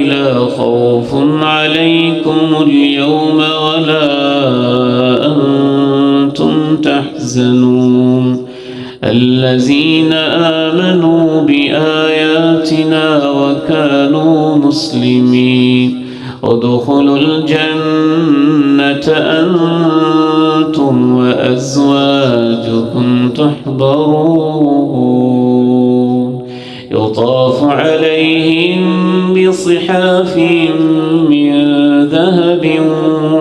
لا خوف عليكم اليوم ولا أنتم تحزنون الذين آمنوا بآياتنا وكانوا مسلمين ادخلوا الجنة أنتم وأزواجكم تحبرون يطاف عليهم بصحاف من ذهب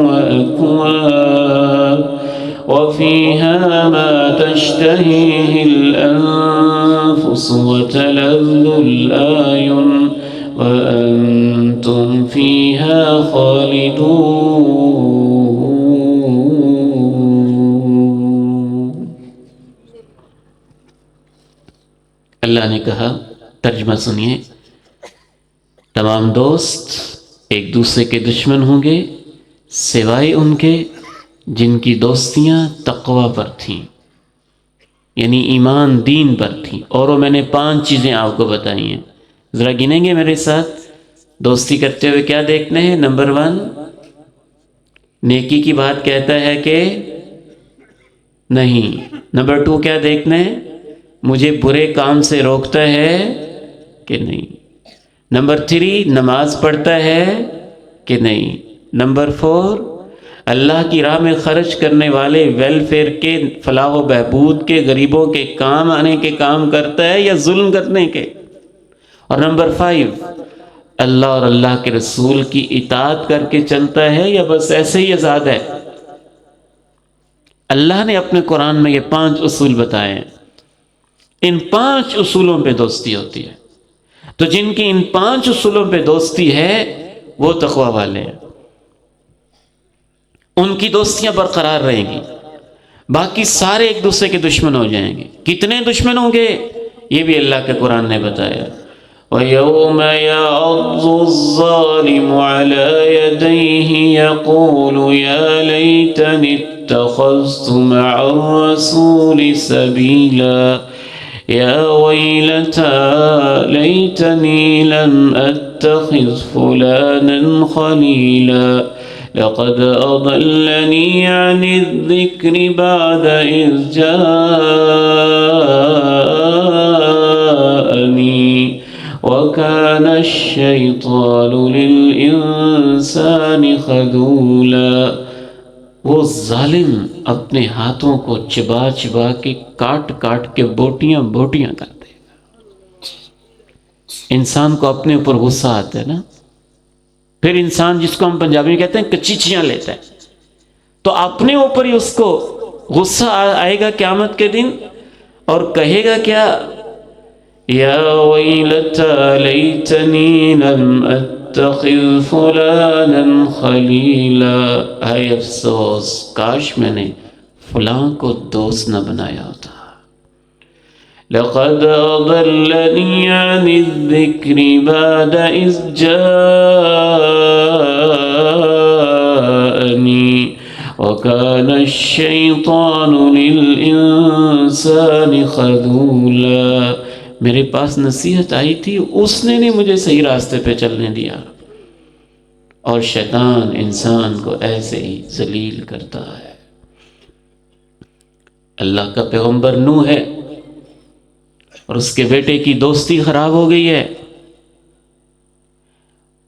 وأكواب وفيها ما تشتهيه الأنفس وتلذ الأعين وأنتم فيها خالدون۔ اللہ نے کہا، ترجمہ سنیے، تمام دوست ایک دوسرے کے دشمن ہوں گے سوائے ان کے جن کی دوستیاں تقوی پر تھیں، یعنی ایمان دین پر تھیں۔ اور وہ میں نے 5 چیزیں آپ کو بتائی ہیں، ذرا گنیں گے میرے ساتھ؟ دوستی کرتے ہوئے کیا دیکھنا ہے؟ نمبر 1، نیکی کی بات کہتا ہے کہ نہیں۔ نمبر 2 کیا دیکھنا ہے؟ مجھے برے کام سے روکتا ہے کہ نہیں۔ نمبر 3، نماز پڑھتا ہے کہ نہیں۔ نمبر 4، اللہ کی راہ میں خرچ کرنے والے ویلفیئر کے، فلاح و بہبود کے، غریبوں کے کام آنے کے کام کرتا ہے یا ظلم کرنے کے۔ اور نمبر 5، اللہ اور اللہ کے رسول کی اطاعت کر کے چلتا ہے یا بس ایسے ہی آزاد ہے۔ اللہ نے اپنے قرآن میں یہ 5 اصول بتائے ہیں، ان 5 اصولوں پہ دوستی ہوتی ہے۔ تو جن کی ان 5 اصولوں پہ دوستی ہے وہ تقوی والے ہیں، ان کی دوستیاں برقرار رہیں گی، باقی سارے ایک دوسرے کے دشمن ہو جائیں گے۔ کتنے دشمن ہوں گے یہ بھی اللہ کے قرآن نے بتایا۔ وَيَوْمَ يَعَضُّ الظَّالِمُ عَلَى يَدَيْهِ يَقُولُ يَا لَيْتَنِي اتَّخَذْتُ مَعَ الرَّسُولِ سَبِيلًا يَا وَيْلَتَى لَيْتَنِي لَمْ أَتَّخِذْ فُلَانًا خَلِيلًا لقد أضلني عن الذكر بعد إذ جاءني وكان الشيطان للإنسان خذولا۔ وہ ظالم اپنے ہاتھوں کو چبا چبا کے کاٹ کاٹ کے بوٹیاں بوٹیاں کر دے گا۔ انسان کو اپنے اوپر غصہ آتا ہے نا، پھر انسان جس کو ہم پنجابی میں کہتے ہیں کچیچیاں لیتا ہے، تو اپنے اوپر ہی اس کو غصہ آئے گا قیامت کے دن، اور کہے گا کیا؟ یا ویلتا لیتنی لم اتخذ فلانا خلیلا، اے افسوس کاش میں نے فلاں کو دوست نہ بنایا ہوتا۔ لقد أضلني عن الذكر بعد إذ جاءني وكان الشيطان للإنسان خذولا۔ میرے پاس نصیحت آئی تھی، اس نے نہیں مجھے صحیح راستے پہ چلنے دیا۔ اور شیطان انسان کو ایسے ہی ذلیل کرتا ہے۔ اللہ کا پیغمبر نوح ہے اور اس کے بیٹے کی دوستی خراب ہو گئی ہے،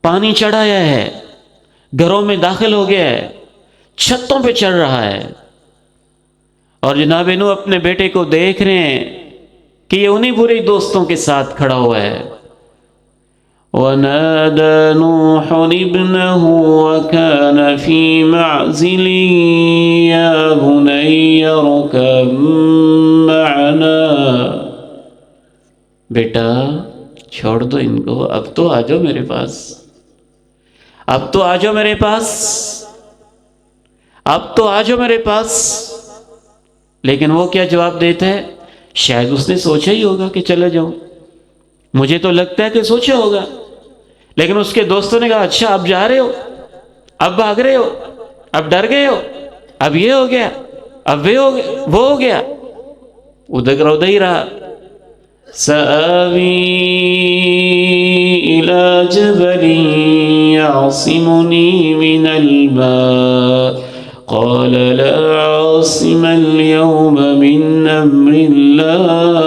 پانی چڑھایا ہے، گھروں میں داخل ہو گیا ہے، چھتوں پہ چڑھ رہا ہے، اور جناب نوح اپنے بیٹے کو دیکھ رہے ہیں کہ یہ انہی برے دوستوں کے ساتھ کھڑا ہوا ہے۔ وَنَادَى نُوحٌ ابْنَهُ وَكَانَ فِي مَعْزِلٍ يَا بُنَيَّ ارْكَب مَّعَنَا، بیٹا چھوڑ دو ان کو، اب تو آ جاؤ میرے پاس، اب تو آ جاؤ میرے پاس، اب تو آ جاؤ میرے پاس۔ لیکن وہ کیا جواب دیتا ہے؟ شاید اس نے سوچا ہی ہوگا کہ چلے جاؤں، مجھے تو لگتا ہے کہ سوچا ہوگا، لیکن اس کے دوستوں نے کہا اچھا اب جا رہے ہو، اب بھاگ رہے ہو، اب ڈر گئے ہو، اب یہ ہو گیا، اب وہ ہو گیا، ادھر ہی رہا۔ سآوی إلى جبل يعصمني من الماء قال لا عاصم اليوم من أمر الله،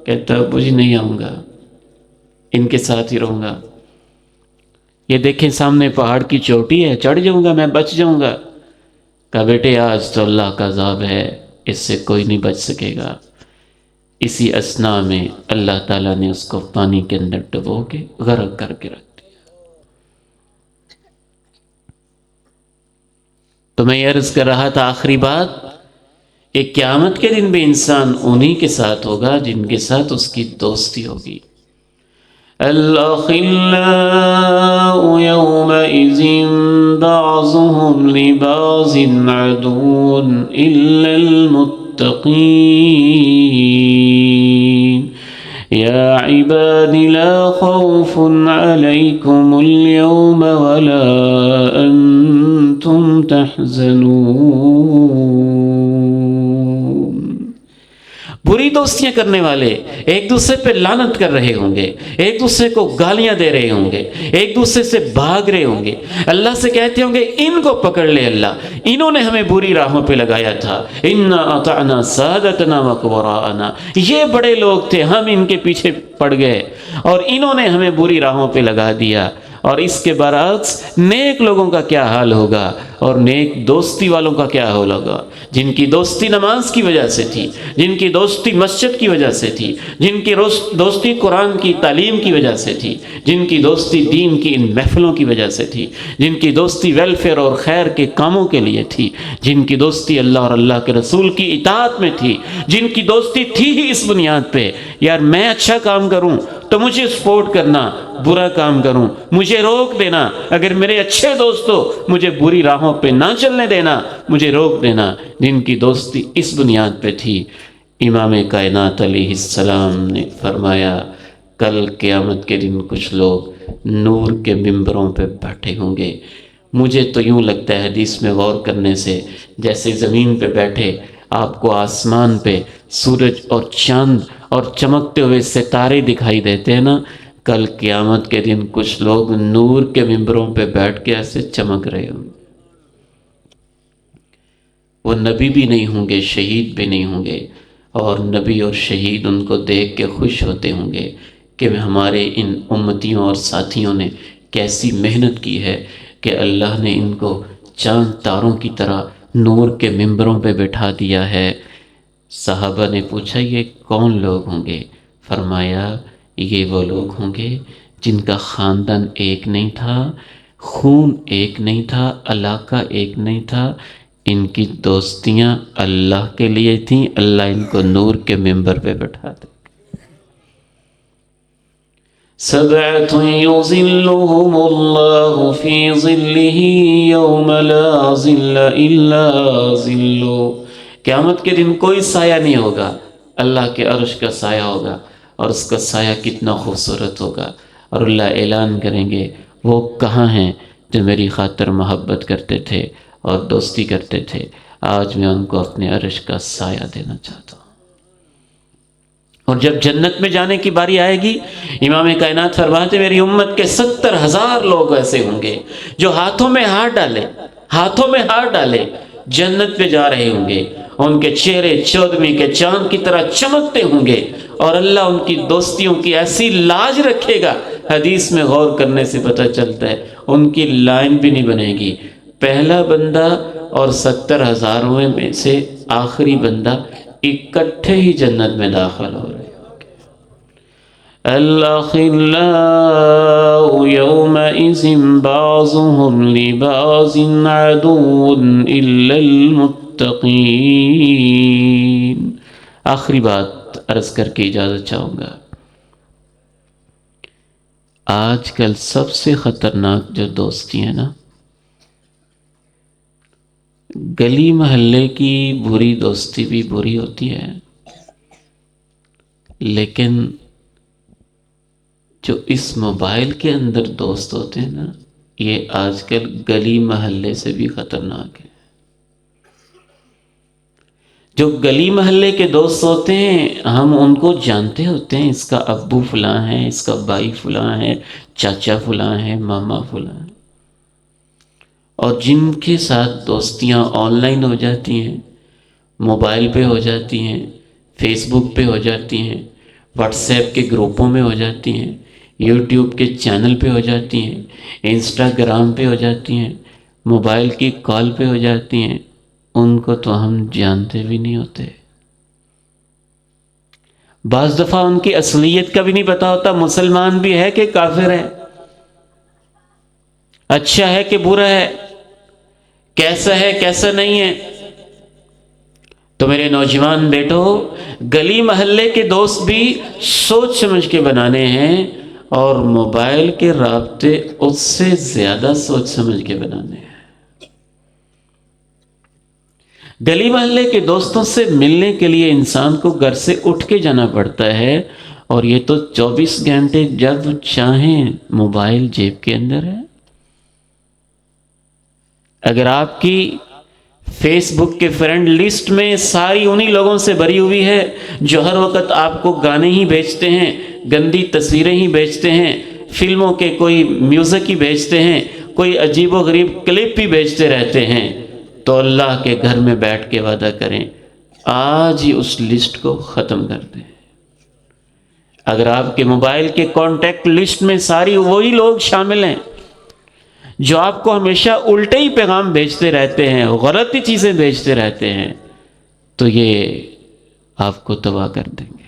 کہتا مجھے نہیں آؤں گا، ان کے ساتھ ہی رہوں گا۔ یہ دیکھیں سامنے پہاڑ کی چوٹی ہے، چڑھ جاؤں گا میں، بچ جاؤں گا۔ کہا بیٹے آج تو اللہ کا عذاب ہے، اس سے کوئی نہیں بچ سکے گا۔ اسی اثناء میں اللہ تعالیٰ نے اس کو پانی کے اندر ڈبو کے غرق کر کے رکھ دیا۔ تو میں یہ عرض کر رہا تھا آخری بات کہ قیامت کے دن بھی انسان انہی کے ساتھ ہوگا جن کے ساتھ اس کی دوستی ہوگی۔ الأخلاء يومئذ بعضهم لبعض عدو إلا المتقين يا عباد لا خوف عليكم اليوم ولا أنتم تحزنون۔ بری دوستیاں کرنے والے ایک دوسرے پہ لعنت کر رہے ہوں گے، ایک دوسرے کو گالیاں دے رہے ہوں گے، ایک دوسرے سے بھاگ رہے ہوں گے، اللہ سے کہتے ہوں گے ان کو پکڑ لے اللہ، انہوں نے ہمیں بری راہوں پہ لگایا تھا، اِنَّا أَطَعْنَا سَادَتَنَا وَكُبَرَاءَنَا، یہ بڑے لوگ تھے، ہم ان کے پیچھے پڑ گئے اور انہوں نے ہمیں بری راہوں پہ لگا دیا۔ اور اس کے برعکس نیک لوگوں کا کیا حال ہوگا اور نیک دوستی والوں کا کیا حال ہوگا، جن کی دوستی نماز کی وجہ سے تھی، جن کی دوستی مسجد کی وجہ سے تھی، جن کی دوستی قرآن کی تعلیم کی وجہ سے تھی، جن کی دوستی دین کی ان محفلوں کی وجہ سے تھی، جن کی دوستی ویلفیئر اور خیر کے کاموں کے لیے تھی، جن کی دوستی اللہ اور اللہ کے رسول کی اطاعت میں تھی، جن کی دوستی تھی ہی اس بنیاد پہ یار میں اچھا کام کروں تو مجھے سپورٹ کرنا، برا کام کروں مجھے روک دینا، اگر میرے اچھے دوست ہو مجھے بری راہوں پہ نہ چلنے دینا، مجھے روک دینا، جن کی دوستی اس بنیاد پہ تھی۔ امام کائنات علیہ السلام نے فرمایا کل قیامت کے دن کچھ لوگ نور کے ممبروں پہ بیٹھے ہوں گے۔ مجھے تو یوں لگتا ہے حدیث میں غور کرنے سے جیسے زمین پہ بیٹھے آپ کو آسمان پہ سورج اور چاند اور چمکتے ہوئے ستارے دکھائی دیتے ہیں نا، کل قیامت کے دن کچھ لوگ نور کے ممبروں پہ بیٹھ کے ایسے چمک رہے ہوں گے۔ وہ نبی بھی نہیں ہوں گے، شہید بھی نہیں ہوں گے، اور نبی اور شہید ان کو دیکھ کے خوش ہوتے ہوں گے کہ ہمارے ان امتیوں اور ساتھیوں نے کیسی محنت کی ہے کہ اللہ نے ان کو چاند تاروں کی طرح نور کے ممبروں پہ بٹھا دیا ہے۔ صحابہ نے پوچھا یہ کون لوگ ہوں گے؟ فرمایا یہ وہ لوگ ہوں گے جن کا خاندان ایک نہیں تھا، خون ایک نہیں تھا، علاقہ ایک نہیں تھا، ان کی دوستیاں اللہ کے لیے تھیں، اللہ ان کو نور کے ممبر پہ بٹھا دے۔ سبعۃ یظلهم اللہ فی ظلہ یوم لا ظل الا ظلہ، قیامت کے دن کوئی سایہ نہیں ہوگا، اللہ کے عرش کا سایہ ہوگا، اور اس کا سایہ کتنا خوبصورت ہوگا، اور اللہ اعلان کریں گے وہ کہاں ہیں جو میری خاطر محبت کرتے تھے اور دوستی کرتے تھے، آج میں ان کو اپنے عرش کا سایہ دینا چاہتا ہوں۔ اور جب جنت میں جانے کی باری آئے گی، امام کائنات فرماتے میری امت کے 70,000 لوگ ایسے ہوں گے جو ہاتھوں میں ہاتھ ڈالے جنت پہ جا رہے ہوں گے، ان کے چہرے چودھویں کے چاند کی طرح چمکتے ہوں گے، اور اللہ ان کی دوستیوں کی ایسی لاج رکھے گا، حدیث میں غور کرنے سے پتہ چلتا ہے ان کی لائن بھی نہیں بنے گی، پہلا بندہ اور 70,000 میں سے آخری بندہ اکٹھے ہی جنت میں داخل ہو رہے ہیں۔ الأخلاء يومئذ بعضهم لبعض عدو إلا المتقين۔ آخری بات عرض کر کے اجازت چاہوں گا، آج کل سب سے خطرناک جو دوستی ہے نا، گلی محلے کی بری دوستی بھی بری ہوتی ہے، لیکن جو اس موبائل کے اندر دوست ہوتے ہیں نا، یہ آج کل گلی محلے سے بھی خطرناک ہے۔ جو گلی محلے کے دوست ہوتے ہیں ہم ان کو جانتے ہوتے ہیں، اس کا ابو فلاں ہے، اس کا بھائی فلاں ہے، چاچا فلاں ہے، ماما فلاں ہے، اور جن کے ساتھ دوستیاں آن لائن ہو جاتی ہیں، موبائل پہ ہو جاتی ہیں، فیس بک پہ ہو جاتی ہیں، واٹس ایپ کے گروپوں میں ہو جاتی ہیں، یوٹیوب کے چینل پہ ہو جاتی ہیں، انسٹاگرام پہ ہو جاتی ہیں، موبائل کی کال پہ ہو جاتی ہیں، ان کو تو ہم جانتے بھی نہیں ہوتے، بعض دفعہ ان کی اصلیت کا بھی نہیں پتہ ہوتا، مسلمان بھی ہے کہ کافر ہے، اچھا ہے کہ برا ہے، کیسا ہے کیسا نہیں ہے۔ تو میرے نوجوان بیٹو، گلی محلے کے دوست بھی سوچ سمجھ کے بنانے ہیں، اور موبائل کے رابطے اس سے زیادہ سوچ سمجھ کے بنانے ہیں۔ گلی محلے کے دوستوں سے ملنے کے لیے انسان کو گھر سے اٹھ کے جانا پڑتا ہے، اور یہ تو 24 گھنٹے جب چاہیں موبائل جیب کے اندر ہے۔ اگر آپ کی فیس بک کے فرینڈ لسٹ میں ساری انہی لوگوں سے بھری ہوئی ہے جو ہر وقت آپ کو گانے ہی بھیجتے ہیں، گندی تصویریں ہی بھیجتے ہیں، فلموں کے کوئی میوزک ہی بھیجتے ہیں، کوئی عجیب و غریب کلپ بھی بھیجتے رہتے ہیں، تو اللہ کے گھر میں بیٹھ کے وعدہ کریں آج ہی اس لسٹ کو ختم کر دیں۔ اگر آپ کے موبائل کے کانٹیکٹ لسٹ میں ساری وہی لوگ شامل ہیں جو آپ کو ہمیشہ الٹے ہی پیغام بھیجتے رہتے ہیں، غلط ہی چیزیں بھیجتے رہتے ہیں، تو یہ آپ کو تباہ کر دیں گے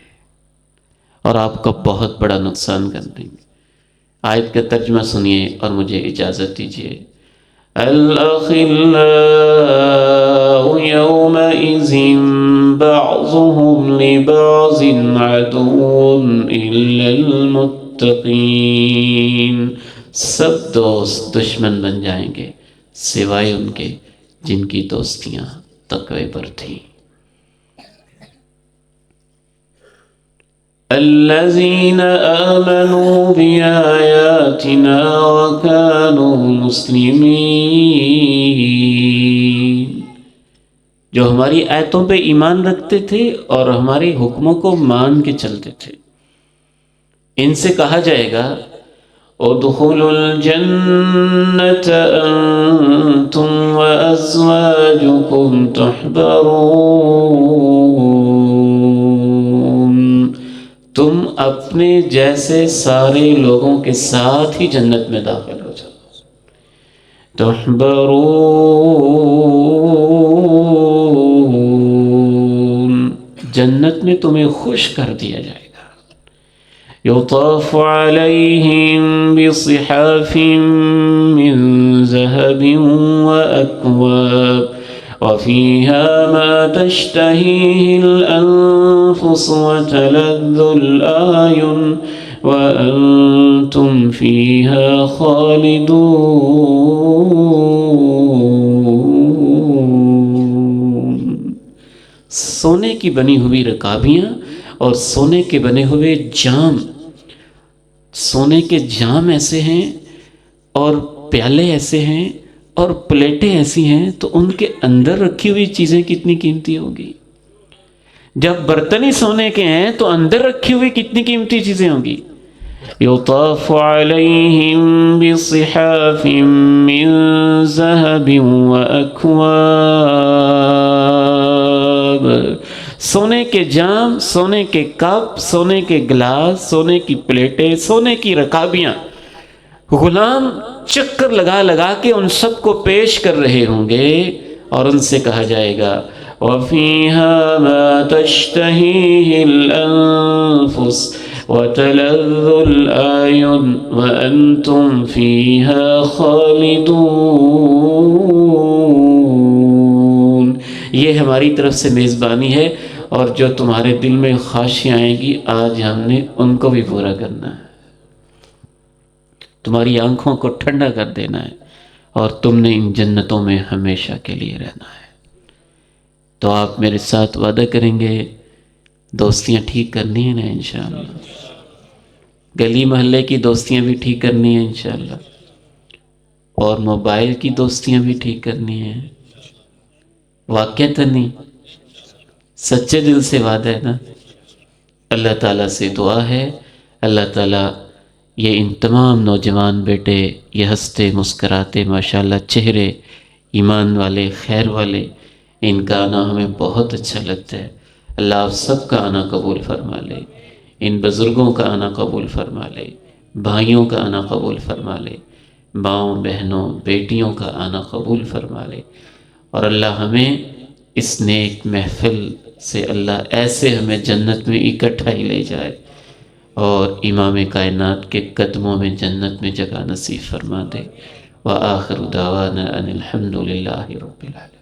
اور آپ کو بہت بڑا نقصان کر دیں گے۔ آیت کا ترجمہ سنیے اور مجھے اجازت دیجیے۔ الأخلاء يومئذ بعضهم لبعض عدو إلا المتقين۔ سب دوست دشمن بن جائیں گے سوائے ان کے جن کی دوستیاں تقوی پر تھیں۔ الذين آمنوا بآياتنا وكانوا مسلمين، جو ہماری آیتوں پہ ایمان رکھتے تھے اور ہمارے حکموں کو مان کے چلتے تھے، ان سے کہا جائے گا ادخلوا الجنة أنتم وأزواجكم تحبرون، تم اپنے جیسے سارے لوگوں کے ساتھ ہی جنت میں داخل ہو جاؤ۔ تحبرون، جنت میں تمہیں خوش کر دیا جائے گا۔ يطاف عليهم بصحاف من ذهب وأكواب وفيها ما تشتهيه الأنفس وتلذ الأعين وأنتم فيها خالدون۔ سونے کی بنی ہوئی رکابیاں اور سونے کے بنے ہوئے جام، سونے کے جام ایسے ہیں اور پیالے ایسے ہیں اور پلیٹیں ایسی ہیں، تو ان کے اندر رکھی ہوئی چیزیں کتنی قیمتی ہوگی۔ جب برتن ہی سونے کے ہیں تو اندر رکھی ہوئی کتنی قیمتی چیزیں ہوں گی. یطاف علیہم بصحاف من ذہب واکواب، سونے کے جام، سونے کے کپ، سونے کے گلاس، سونے کی پلیٹیں، سونے کی رکابیاں. غلام چکر لگا لگا کے ان سب کو پیش کر رہے ہوں گے اور ان سے کہا جائے گا وَفِيهَا مَا تَشْتَهِيهِ الْأَنفُسُ وَتَلَذُّ الْأَعْيُنُ وَأَنْتُمْ فِيهَا خَالِدُونَ. یہ ہماری طرف سے میزبانی ہے، اور جو تمہارے دل میں خواہشیں آئیں گی آج ہم نے ان کو بھی پورا کرنا ہے. تمہاری آنکھوں کو ٹھنڈا کر دینا ہے، اور تم نے ان جنتوں میں ہمیشہ کے لیے رہنا ہے. تو آپ میرے ساتھ وعدہ کریں گے دوستیاں ٹھیک کرنی ہیں نا انشاءاللہ؟ گلی محلے کی دوستیاں بھی ٹھیک کرنی ہیں انشاءاللہ، اور موبائل کی دوستیاں بھی ٹھیک کرنی ہیں. واقعتاً نہیں، سچے دل سے وعدہ ہے نا. اللہ تعالیٰ سے دعا ہے، اللہ تعالیٰ یہ ان تمام نوجوان بیٹے، یہ ہنستے مسکراتے ماشاءاللہ چہرے، ایمان والے، خیر والے، ان کا آنا ہمیں بہت اچھا لگتا ہے. اللہ آپ سب کا آنا قبول فرما لے، ان بزرگوں کا آنا قبول فرما لے، بھائیوں کا آنا قبول فرما لے، ماؤں بہنوں بیٹیوں کا آنا قبول فرما لے. اور اللہ ہمیں اس نیک محفل سے اللہ ایسے ہمیں جنت میں اکٹھا ہی لے جائے، اور امام کائنات کے قدموں میں جنت میں جگہ نصیب فرما دے. وآخر دعوانا ان الحمد للہ رب العالمین.